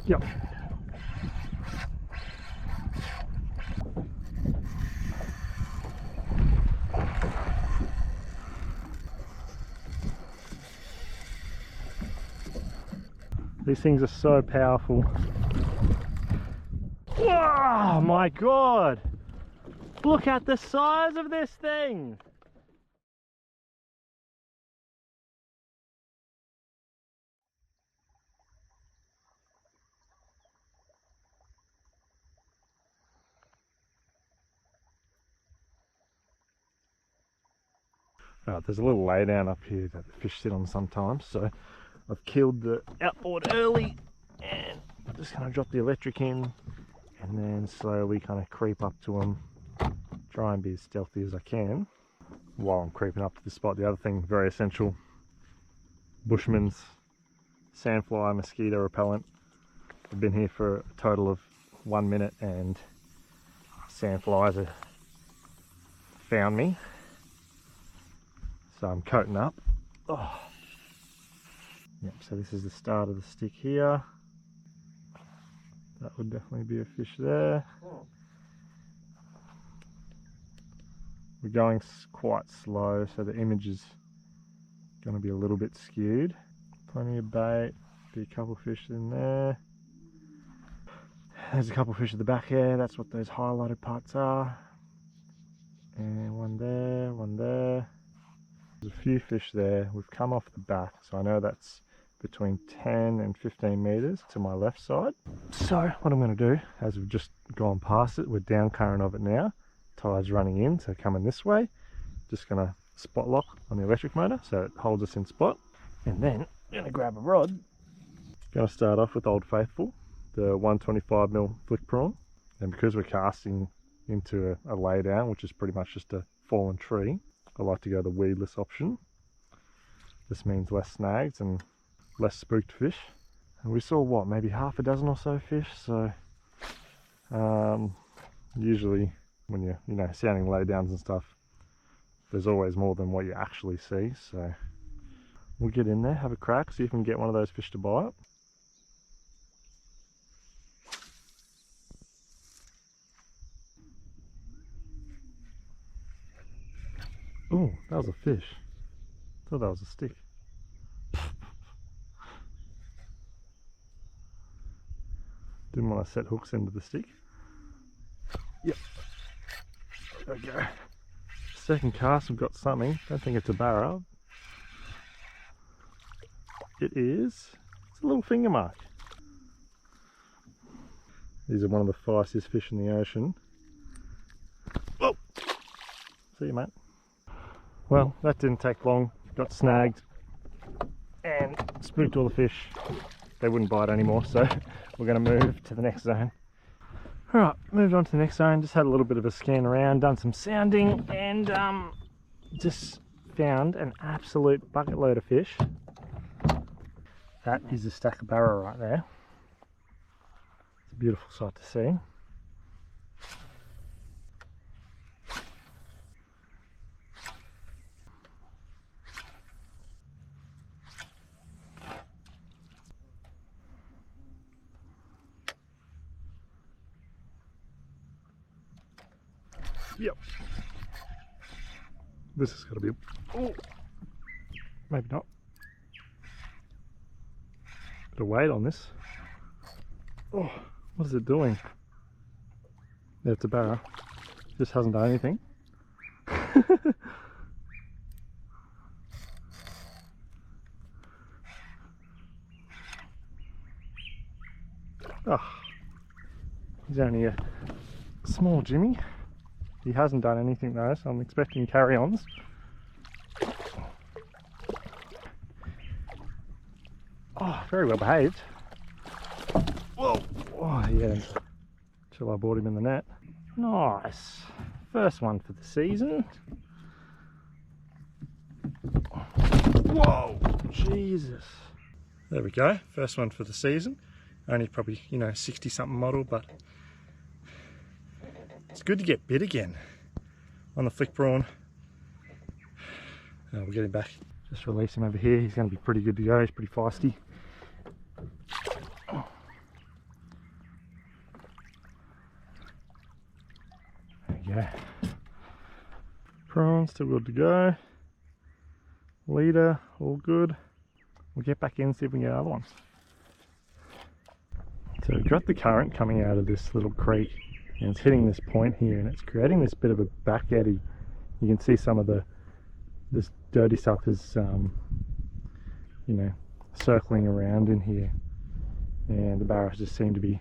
Yep. These things are so powerful. Oh my god! Look at the size of this thing! Right, there's a little laydown up here that the fish sit on sometimes, so I've killed the outboard early and I'm just going to drop the electric in and then slowly kind of creep up to them, try and be as stealthy as I can while I'm creeping up to the spot. The other thing, very essential, Bushman's sandfly mosquito repellent. I've been here for a total of 1 minute and sandflies have found me. So I'm coating up. Oh. Yep, so this is the start of the stick here. That would definitely be a fish there. We're going quite slow, so the image is going to be a little bit skewed. Plenty of bait, be a couple fish in there. There's a couple fish at the back here, that's what those highlighted parts are. And one there, one there. There's a few fish there. We've come off the back, so I know that's between 10 and 15 meters to my left side. So what I'm going to do, as we've just gone past it, we're down current of it now. Tide's running in, so coming this way. Just going to spot lock on the electric motor so it holds us in spot. And then I'm going to grab a rod. Going to start off with Old Faithful, the 125mm flick prawn. And because we're casting into a laydown, which is pretty much just a fallen tree, I like to go the weedless option. This means less snags and less spooked fish. And we saw what, maybe half a dozen or so fish. So usually when you're sounding laydowns and stuff, there's always more than what you actually see. So we'll get in there, have a crack, see if we can get one of those fish to bite. Oh, that was a fish. I thought that was a stick. Didn't want to set hooks into the stick. Yep. There we go. Second cast, we've got something. Don't think it's a barra. It is. It's a little finger mark. These are one of the fastest fish in the ocean. Oh! See you, mate. Well, that didn't take long. Got snagged and spooked all the fish. They wouldn't bite anymore, so we're going to move to the next zone. Alright, moved on to the next zone. Just had a little bit of a scan around, done some sounding, and just found an absolute bucket load of fish. That is a stack of barra right there. It's a beautiful sight to see. Yep. This has got to be oh, maybe not. Bit of weight on this. Oh, what is it doing? Yeah, it's a barra. Just hasn't done anything. Oh, he's only a small Jimmy. He hasn't done anything though, so I'm expecting carry-ons. Oh, very well behaved. Whoa! Oh yeah, till I brought him in the net. Nice. First one for the season. Whoa! Jesus. There we go, first one for the season. Only probably, 60 something model, but it's good to get bit again on the flick prawn. We'll get him back. Just release him over here. He's going to be pretty good to go. He's pretty feisty. Prawn still good to go. Leader, all good. We'll get back in and see if we can get other ones. So we've got the current coming out of this little creek and it's hitting this point here and it's creating this bit of a back eddy. You can see some of this dirty stuff is you know, circling around in here, and the barras just seem to be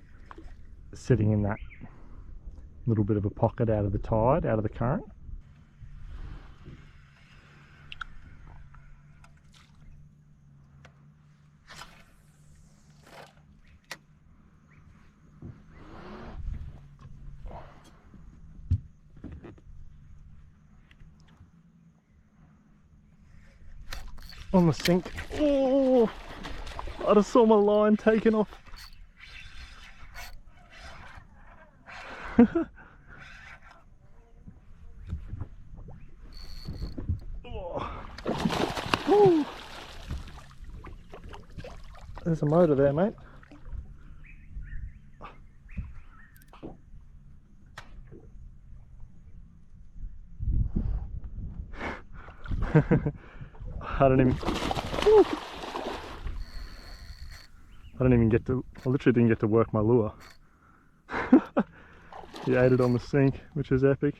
sitting in that little bit of a pocket out of the tide, out of the current. On the sink. Oh, I just saw my line taken off. Oh. There's a motor there, mate. I literally didn't get to work my lure. He ate it on the sink, which is epic.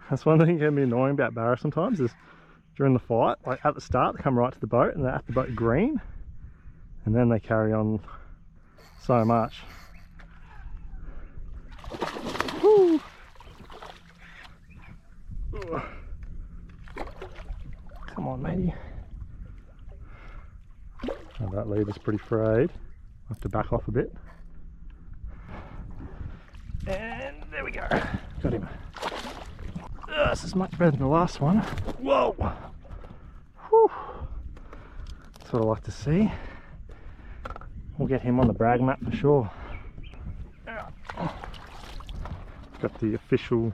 That's one thing that can be annoying about barra sometimes, is during the fight, like at the start, they come right to the boat and they're at the boat green, and then they carry on so much. Woo. Come on, matey. Oh, that leader's pretty frayed. I have to back off a bit. And there we go. Got him. This is much better than the last one. Whoa! Whew. That's what I like to see. We'll get him on the brag mat for sure. Got the official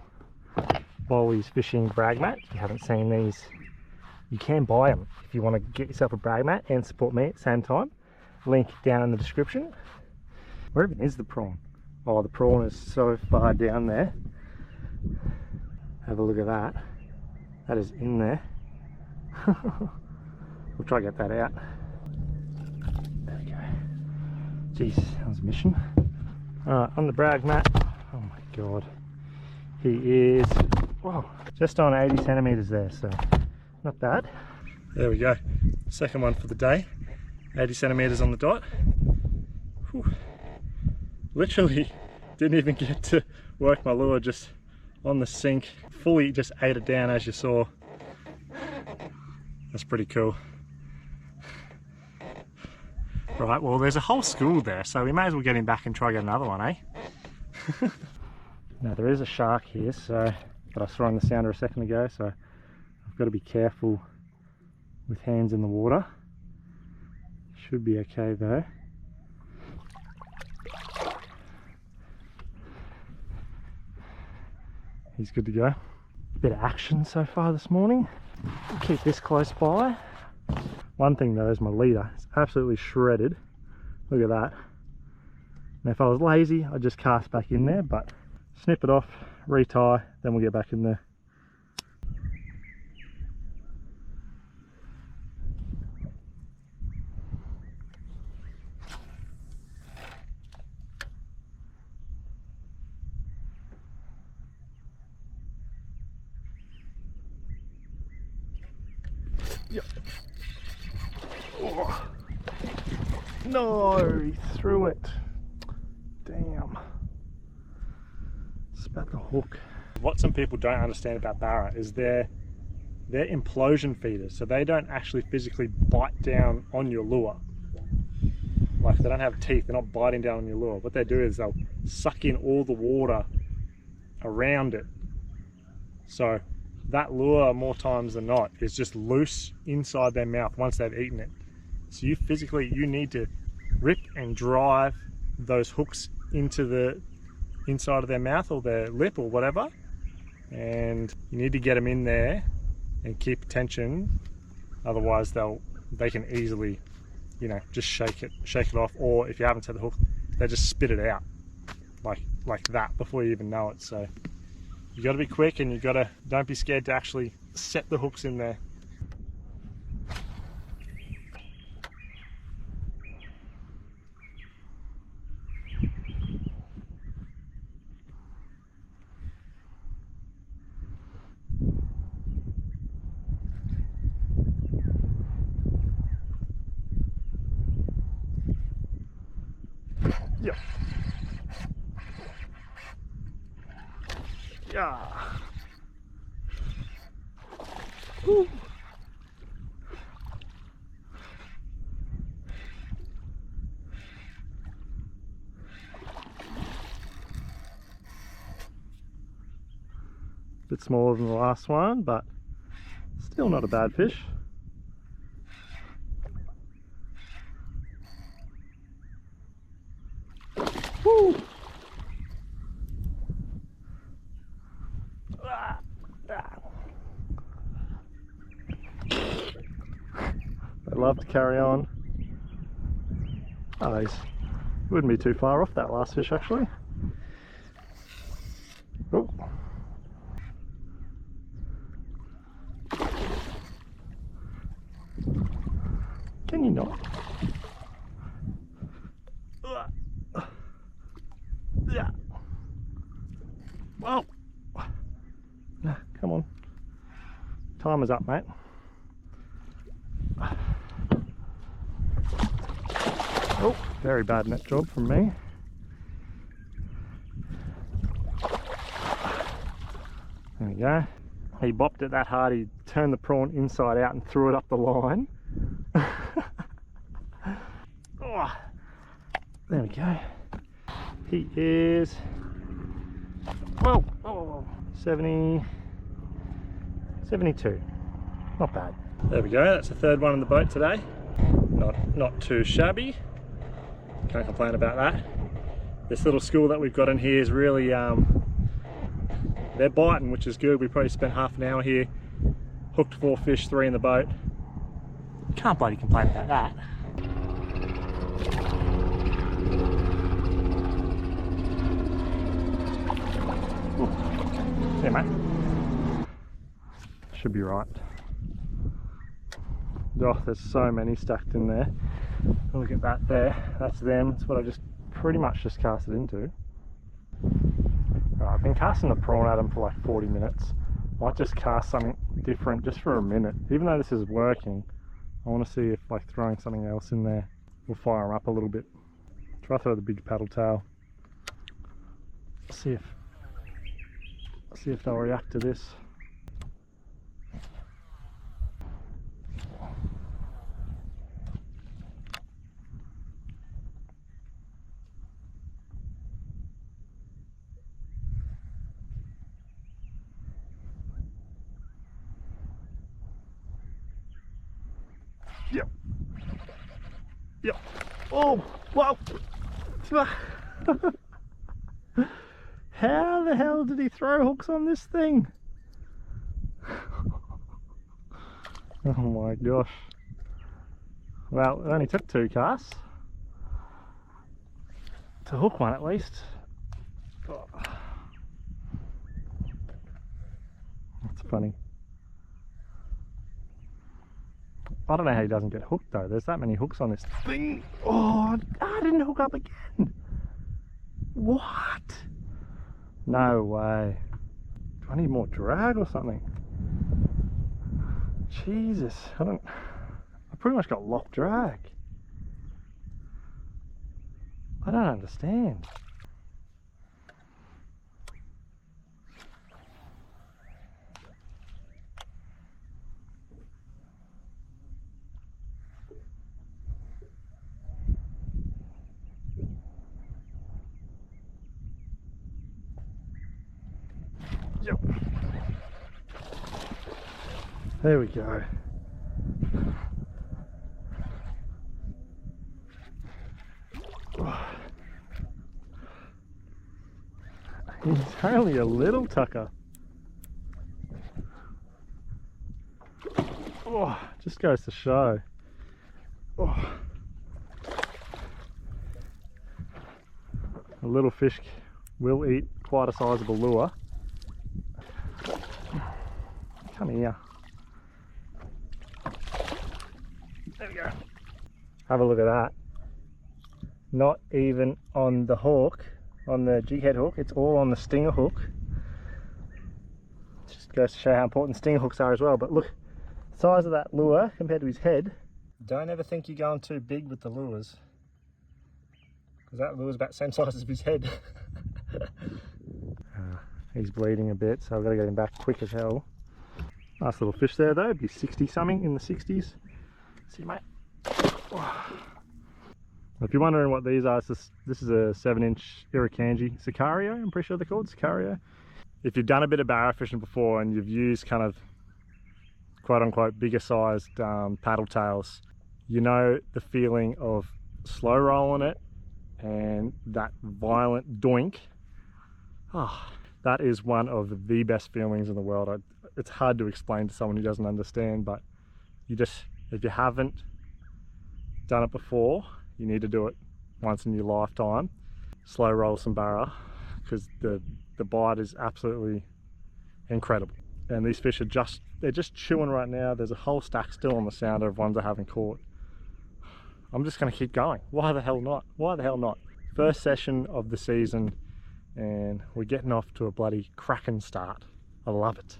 Bollies fishing brag mat. If you haven't seen these, you can buy them if you want to get yourself a brag mat and support me at the same time. Link down in the description. Where even is the prawn? Oh, the prawn is so far down there. Have a look at that. That is in there. We'll try to get that out. There we go. Jeez, that was a mission. Alright, on the brag mat. Oh my god. He is, whoa, just on 80 centimetres there, so not bad. There we go. Second one for the day. 80 centimetres on the dot. Whew. Literally didn't even get to work my lure, just on the sink. Fully just ate it down, as you saw. That's pretty cool. Right, well there's a whole school there, so we may as well get him back and try get another one, eh? Now there is a shark here, so, but I saw on the sounder a second ago, so I've got to be careful with hands in the water. Should be okay though. He's good to go. Bit of action so far this morning. Keep this close by. One thing though is my leader. It's absolutely shredded. Look at that. Now if I was lazy, I'd just cast back in there, but snip it off, retie, then we'll get back in there. Yep. Oh. No, he threw it. Damn. It's about the hook. What some people don't understand about barra is they're implosion feeders, so they don't actually physically bite down on your lure. Like, they don't have teeth, they're not biting down on your lure. What they do is they'll suck in all the water around it. So that lure, more times than not, is just loose inside their mouth once they've eaten it. So you need to rip and drive those hooks into the inside of their mouth or their lip or whatever, and you need to get them in there and keep tension, otherwise they can easily you know, just shake it off, or if you haven't set the hook, they just spit it out like that before you even know it. So you got to be quick, and don't be scared to actually set the hooks in there. Yep. Yeah. Woo. Bit smaller than the last one, but still not a bad fish. Woo. They love to carry on. Oh, these wouldn't be too far off that last fish actually. Oh. Can you not? Yeah. Whoa. Come on. Timer's up, mate. Oh, very bad net job from me. There we go. He bopped it that hard, he turned the prawn inside out and threw it up the line. Oh, there we go. He is, oh, 70, 72. Not bad. There we go, that's the third one in the boat today. Not too shabby. Can't complain about that. This little school that we've got in here is really, they're biting, which is good. We probably spent half an hour here, hooked 4 fish, 3 in the boat. Can't bloody complain about that. Ooh. Yeah, mate. Should be right. Oh, there's so many stacked in there. Look at that there. That's them. That's what I just pretty much just cast it into. Right, I've been casting the prawn at them for like 40 minutes. Might just cast something different just for a minute. Even though this is working, I want to see if like throwing something else in there will fire them up a little bit. Try to throw the big paddle tail. See if they'll react to this. Yep. Oh, wow. How the hell did he throw hooks on this thing? Oh my gosh. Well, it only took 2 casts to hook one at least. Oh. That's funny. I don't know how he doesn't get hooked though. There's that many hooks on this thing. Oh, I didn't hook up again. What? No way. Do I need more drag or something? Jesus, I pretty much got locked drag. I don't understand. Yep. There we go. He's only a little tucker. Oh, just goes to show. Oh, A little fish will eat quite a sizable lure. Come here. There we go. Have a look at that. Not even on the hook, on the jig head hook, it's all on the stinger hook. Just goes to show how important stinger hooks are as well. But look, the size of that lure compared to his head. Don't ever think you're going too big with the lures, because that lure's about the same size as his head. He's bleeding a bit, so I've got to get him back quick as hell. Nice little fish there though, be 60 something in the 60s. See mate. Oh. If you're wondering what these are, this is a 7-inch Irukandji Sicario, I'm pretty sure they're called, Sicario. If you've done a bit of barra fishing before and you've used kind of quote unquote bigger sized paddle tails, you know the feeling of slow rolling it and that violent doink. Oh, that is one of the best feelings in the world. It's hard to explain to someone who doesn't understand, but if you haven't done it before, you need to do it once in your lifetime. Slow roll some barra, because the bite is absolutely incredible. And these fish are they're just chewing right now. There's a whole stack still on the sounder of ones I haven't caught. I'm just going to keep going. Why the hell not? Why the hell not? First session of the season and we're getting off to a bloody cracking start. I love it.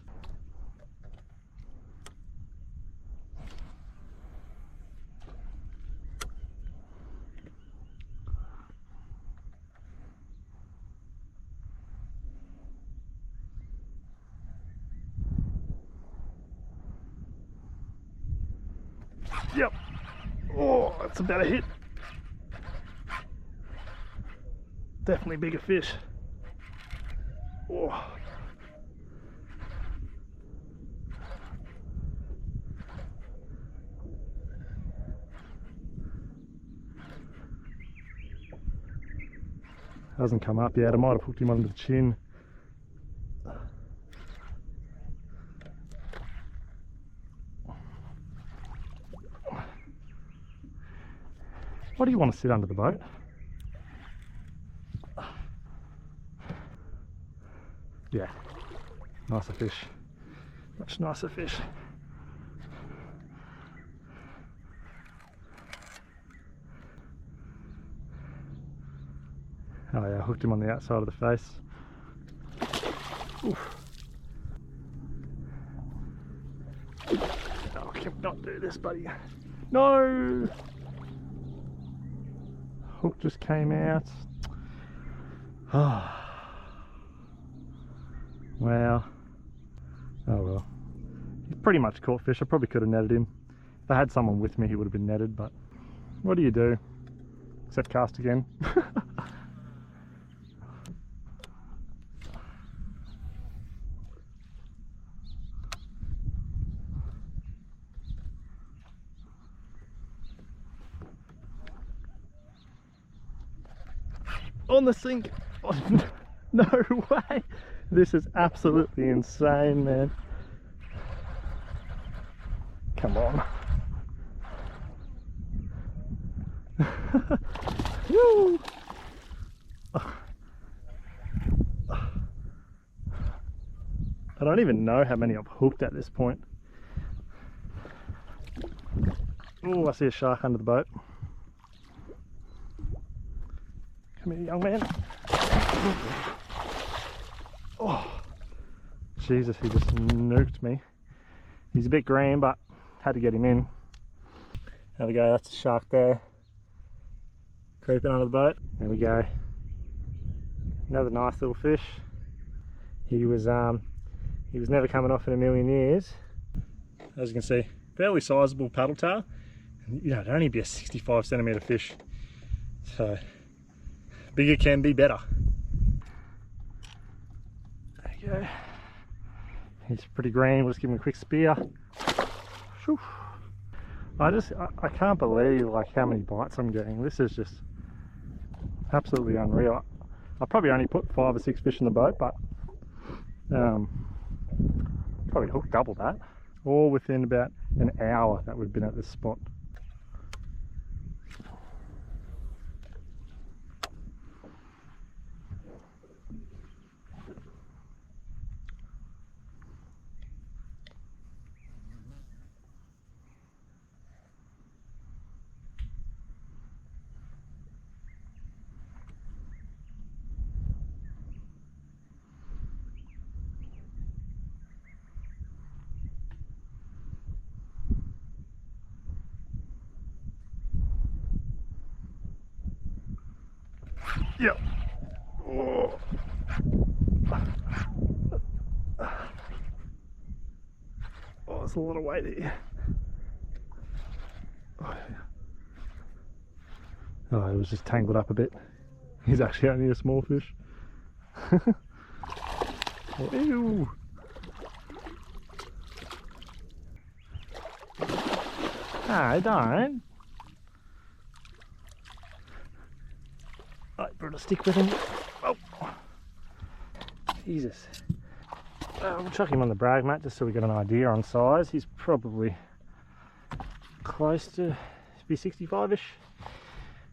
Yep. Oh, that's about a hit. Definitely bigger fish. Oh. Hasn't come up yet. I might have hooked him under the chin. Why do you want to sit under the boat? Yeah, nicer fish. Much nicer fish. Oh yeah, I hooked him on the outside of the face. Oof. Oh, I cannot do this, buddy. No! Hook just came out. Oh. Wow. Oh well. He's pretty much caught fish. I probably could have netted him. If I had someone with me, he would have been netted, but what do you do? Except cast again. On the sink. Oh, no way. This is absolutely insane, man. Come on. Woo. I don't even know how many I've hooked at this point. Oh, I see a shark under the boat. Come here, young man. Oh, Jesus, he just nuked me. He's a bit green, but had to get him in. There we go, that's a shark there. Creeping under the boat. There we go. Another nice little fish. He was never coming off in a million years. As you can see, fairly sizable paddle tail. You know, it'd only be a 65 centimetre fish. So, bigger can be better. There you go. He's pretty green. We'll just give him a quick spear. Whew. I can't believe like how many bites I'm getting. This is just absolutely unreal. I probably only put 5 or 6 fish in the boat, but probably hooked double that. All within about an hour that we've been at this spot. Yep. Oh. Oh, there's a lot of weight here. Oh, it was just tangled up a bit. He's actually only a small fish. Ew. No, don't. Right, brought a stick with him. Oh, Jesus. We'll chuck him on the brag mat just so we get an idea on size. He's probably close to be 65-ish.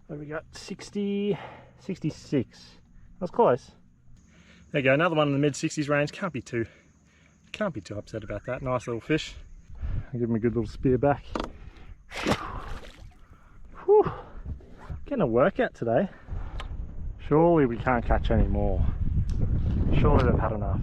What have we got? 60, 66. That's close. There you go, another one in the mid-60s range. Can't be too upset about that. Nice little fish. I'll give him a good little spear back. Whew. Getting a workout today. Surely we can't catch any more. Surely they've had enough.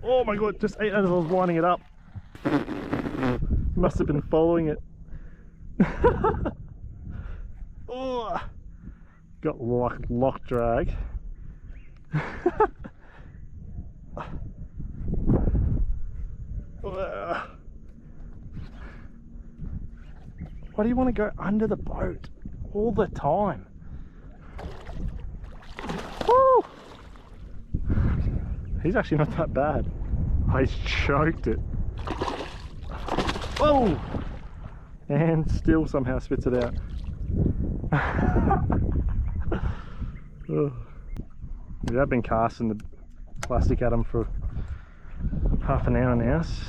Oh my god, just ate as I was winding it up. Must have been following it. Oh, got lock drag. Why do you want to go under the boat all the time? Woo! He's actually not that bad. Oh, he's choked it. Whoa! And still somehow spits it out. Oh. We have been casting the plastic at him for half an hour now. So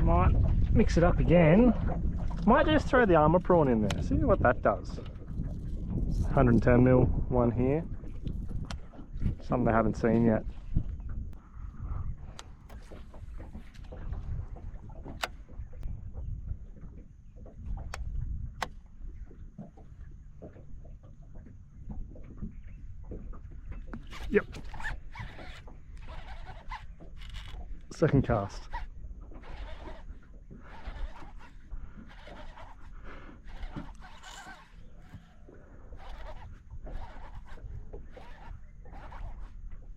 might mix it up again. Might just throw the armour prawn in there. See what that does. 110mm one here. Something I haven't seen yet. Yep. Second cast.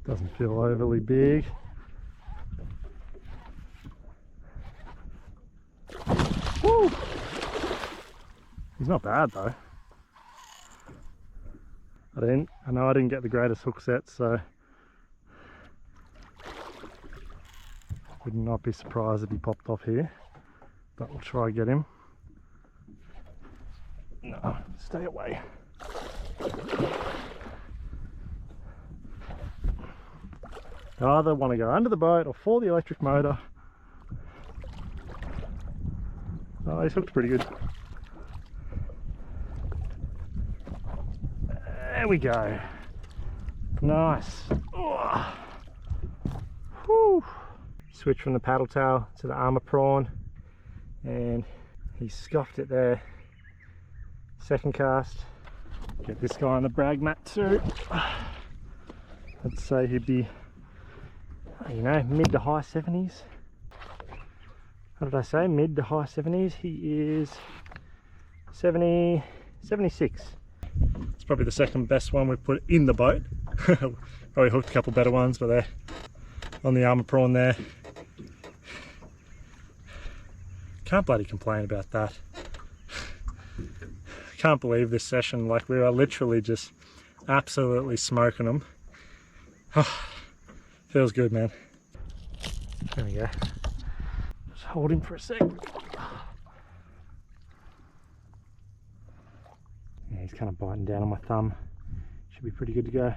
Doesn't feel overly big. Woo! He's not bad though. I know I didn't get the greatest hook set, so would not be surprised if he popped off here, but we'll try and get him. No, stay away. I either want to go under the boat or for the electric motor. Oh, he's hooked pretty good. There we go. Nice. Oh. Whew. Switch from the paddle tail to the armour prawn, and he scoffed it there. Second cast. Get this guy on the brag mat too. I'd say he'd be, you know, mid to high 70s. What did I say? Mid to high 70s. He is 70, 76. It's probably the second best one we've put in the boat. Probably hooked a couple better ones, but they're on the armour prawn there. Can't bloody complain about that. Can't believe this session, like we are literally just absolutely smoking them. Oh, feels good, man. There we go. Just hold him for a sec. Yeah, he's kind of biting down on my thumb. Should be pretty good to go.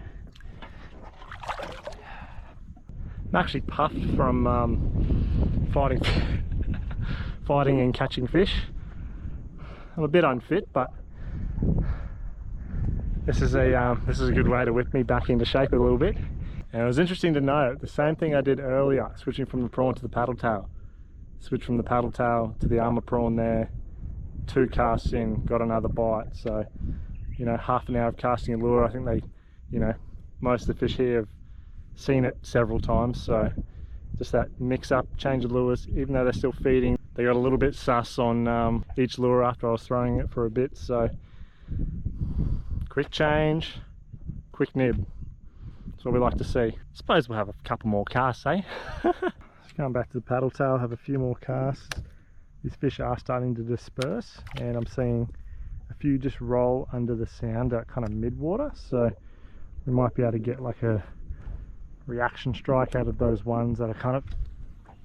I'm actually puffed from fighting and catching fish. I'm a bit unfit, but this is a good way to whip me back into shape a little bit. And it was interesting to note the same thing I did earlier, switching from the prawn to the paddle tail. Switch from the paddle tail to the armour prawn there. 2 casts in, got another bite. So, you know, half an hour of casting a lure. I think they, you know, most of the fish here have seen it several times, so just that mix up, change of lures. Even though they're still feeding, they got a little bit sus on each lure after I was throwing it for a bit, so quick change, quick nib. That's what we like to see. Suppose we'll have a couple more casts, eh? Just going back to the paddle tail, have a few more casts. These fish are starting to disperse, and I'm seeing a few just roll under the sounder kind of mid-water, so we might be able to get like a reaction strike out of those ones that are kind of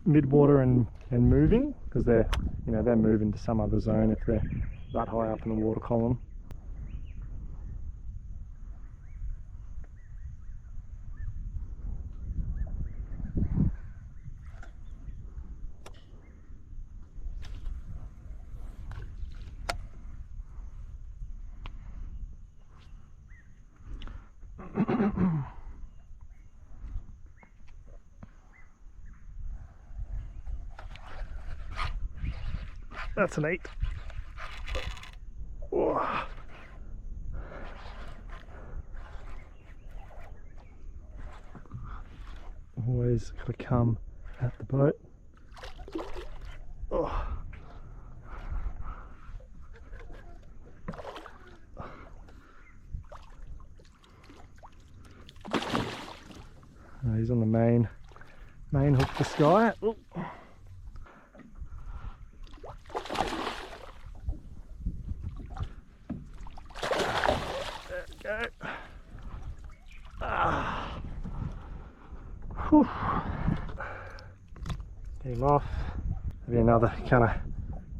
mid-water and moving, because they're, you know, they're moving to some other zone if they're that high up in the water column. That's an 8. Oh. Always gotta come at the boat. Oh. He's on the main hook for Sky. Ooh. There we go. Whew. Get him off. Maybe another kind of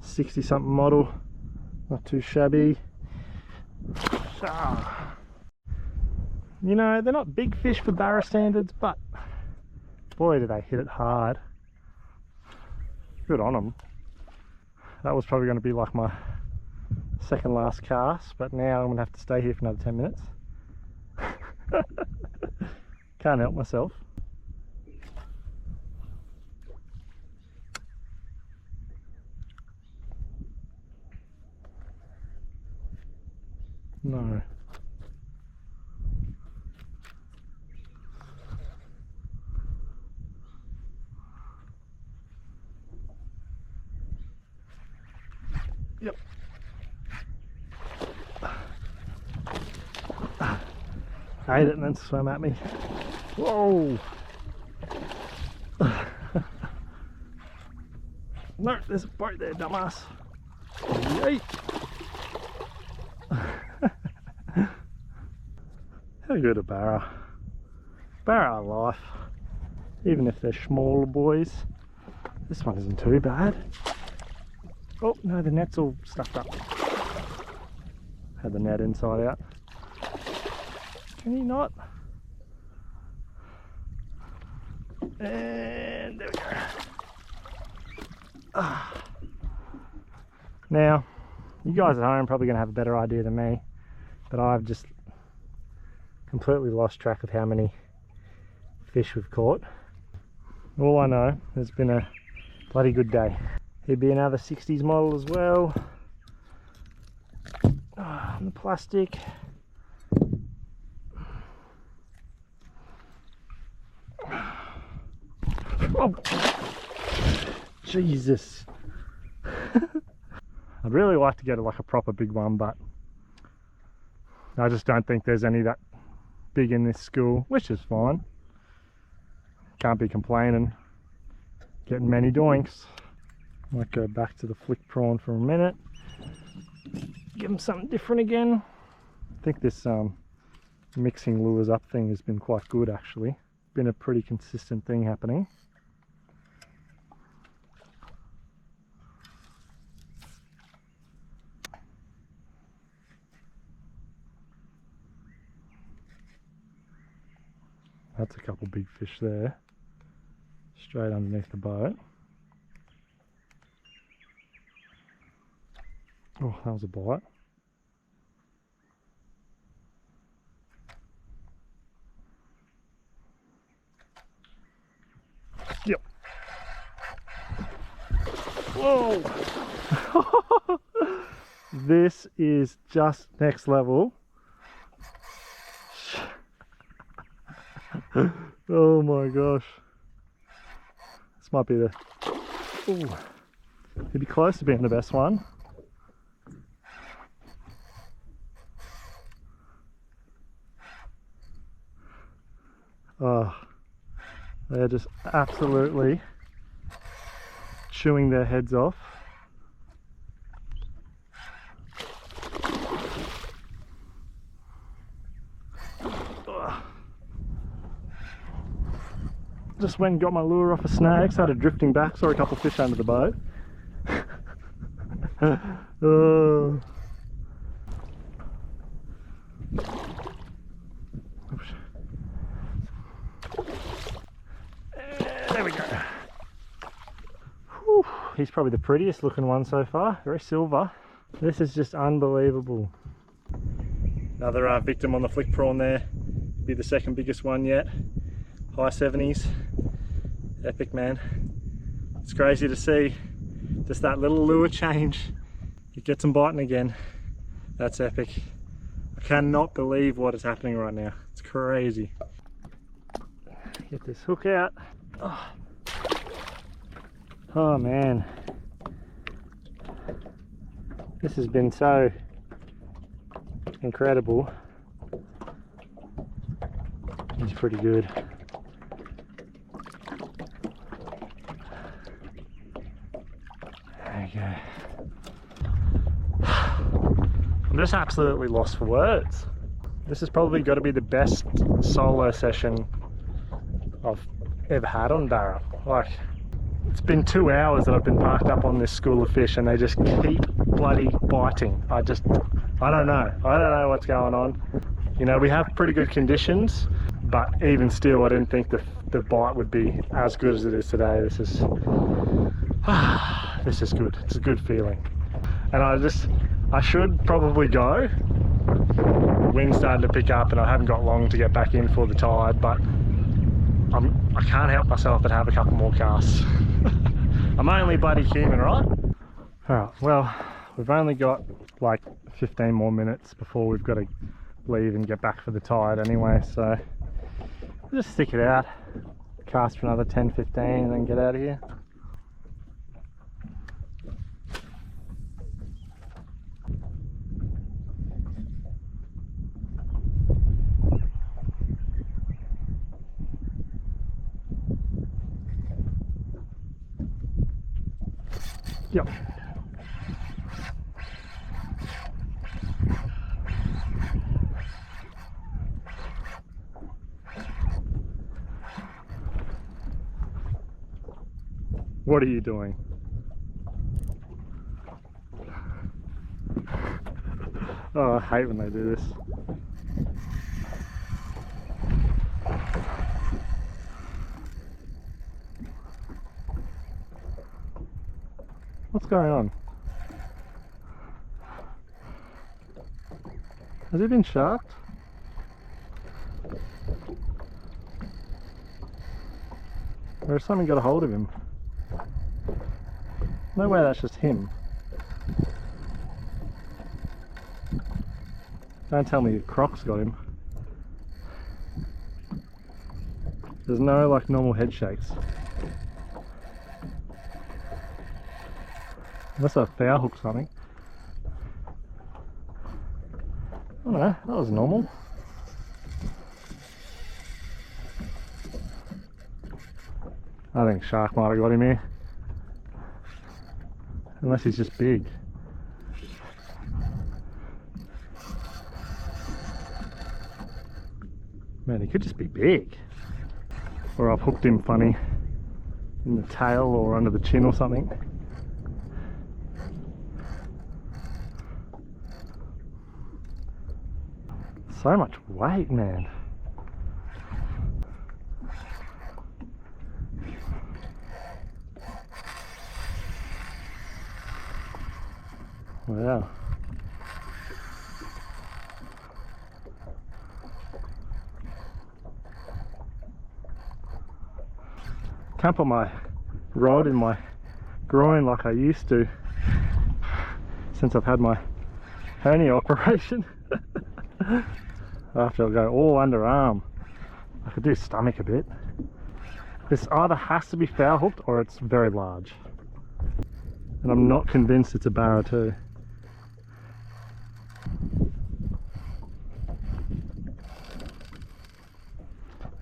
60 something model. Not too shabby. You know, they're not big fish for barra standards, but boy do they hit it hard. Good on them. That was probably going to be like my second last cast, but now I'm going to have to stay here for another 10 minutes. Can't help myself. No. Yep. I ate it and then swam at me. Whoa! No, there's a boat there, dumbass. Yay! How good a barra. Barra life. Even if they're smaller boys. This one isn't too bad. Oh no, the net's all stuffed up. Had the net inside out. Can you not? And there we go. Now, you guys at home are probably going to have a better idea than me, but I've just completely lost track of how many fish we've caught. All I know, it's been a bloody good day. Here'd be another 60s model as well. On the plastic. Oh. Jesus. I'd really like to get like a proper big one, but I just don't think there's any that big in this school, which is fine. Can't be complaining. Getting many doinks. Might go back to the flick prawn for a minute. Give them something different again. I think this mixing lures up thing has been quite good actually. Been a pretty consistent thing happening. That's a couple big fish there. Straight underneath the boat. Oh, that was a bite. Yep. Whoa! This is just next level. Oh my gosh. This might be the... Ooh. He'd be close to being the best one. Oh, they're just absolutely chewing their heads off. Just went and got my lure off a snag, started drifting back, saw a couple of fish under the boat. Oh. There we go. Whew. He's probably the prettiest looking one so far, very silver. This is just unbelievable. Another victim on the flick prawn there, be the second biggest one yet. High 70s, epic man. It's crazy to see just that little lure change. It gets them biting again. That's epic. I cannot believe what is happening right now. It's crazy. Get this hook out. Oh man, this has been so incredible. It's pretty good. There you go. I'm just absolutely lost for words. This has probably got to be the best solo session I've ever had on Barra. Like, it's been 2 hours that I've been parked up on this school of fish and they just keep bloody biting. I don't know what's going on. You know, we have pretty good conditions, but even still I didn't think the bite would be as good as it is today. This is this is good. It's a good feeling. And I should probably go. The wind's starting to pick up and I haven't got long to get back in for the tide, but I can't help myself but have a couple more casts. I'm only bloody human, right? Alright, well, we've only got like 15 more minutes before we've got to leave and get back for the tide anyway, so we'll just stick it out, cast for another 10-15 and then get out of here. Yep. What are you doing? Oh, I hate when they do this. What's going on? Has he been sharked? Or has something got a hold of him? No way that's just him. Don't tell me Croc's got him. There's no like normal head shakes. Unless I foul hooked something. I don't know, that was normal. I think shark might have got him here. Unless he's just big. Man, he could just be big. Or I've hooked him funny in the tail or under the chin or something. So much weight, man. Wow. Can't put my rod in my groin like I used to since I've had my hernia operation. After I'll go all underarm. I could do stomach a bit. This either has to be foul hooked or it's very large. And I'm not convinced it's a barra too.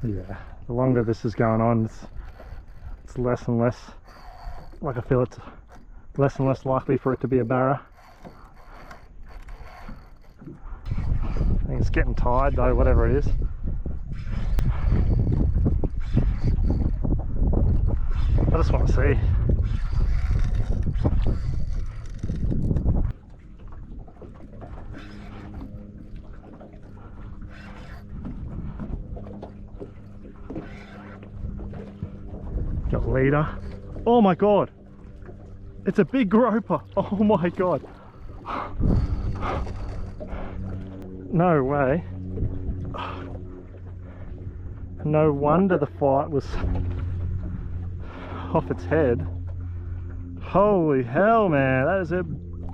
Yeah, the longer this is going on, it's less and less, like I feel it's less and less likely for it to be a barra. I think it's getting tired though, whatever it is. I just want to see. Got leader. Oh my god! It's a big groper! Oh my god! No way. No wonder the fight was off its head. Holy hell, man, that is a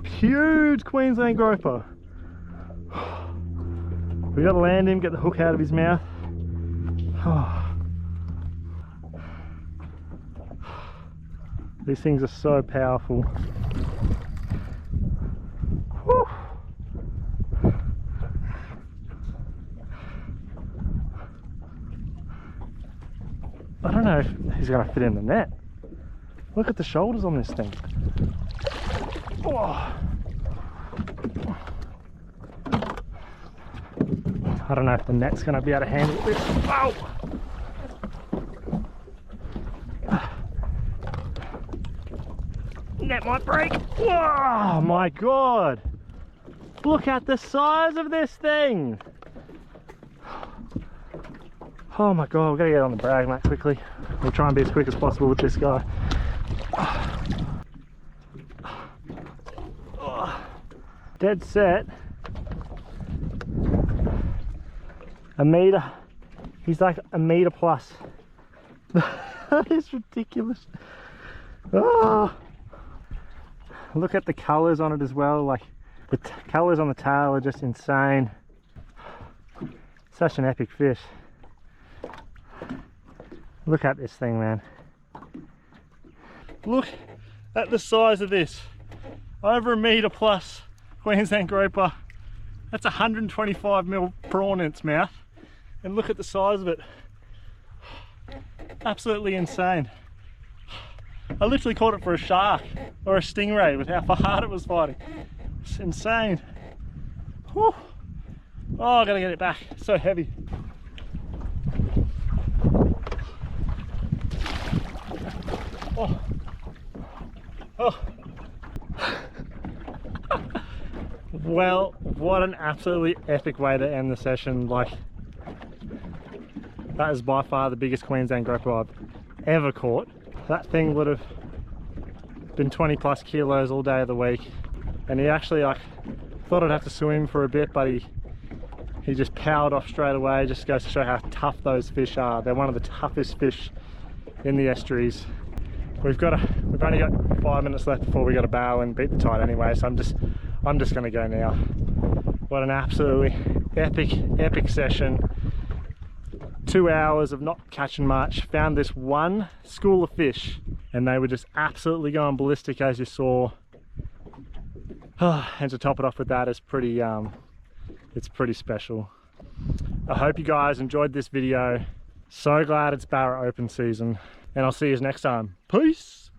huge Queensland groper. We gotta land him, get the hook out of his mouth. These things are so powerful. Whew. I don't know if he's going to fit in the net. Look at the shoulders on this thing. Oh. I don't know if the net's going to be able to handle this. Oh. Net might break. Oh my god. Look at the size of this thing. Oh my god, we've got to get on the brag mat quickly. We'll try and be as quick as possible with this guy. Dead set. A metre. He's like a metre plus. That is ridiculous. Oh. Look at the colours on it as well. Like the colours on the tail are just insane. Such an epic fish. Look at this thing, man. Look at the size of this. Over a metre plus Queensland groper. That's 125mm prawn in its mouth. And look at the size of it. Absolutely insane. I literally caught it for a shark or a stingray with how hard it was fighting. It's insane. Whew. Oh, I gotta get it back. It's so heavy. Oh. Oh. Well, what an absolutely epic way to end the session. Like, that is by far the biggest Queensland groper I've ever caught. That thing would have been 20 plus kilos all day of the week. And he actually, like, thought I'd have to swim for a bit, but he just powered off straight away. Just goes to show how tough those fish are. They're one of the toughest fish in the estuaries. We've only got 5 minutes left before we got to bail and beat the tide anyway, so I'm just gonna go now. What an absolutely epic session. 2 hours of not catching much. Found this one school of fish and they were just absolutely going ballistic, as you saw. And to top it off with that is pretty it's pretty special. I hope you guys enjoyed this video. So glad it's barra open season, and I'll see you next time. Peace.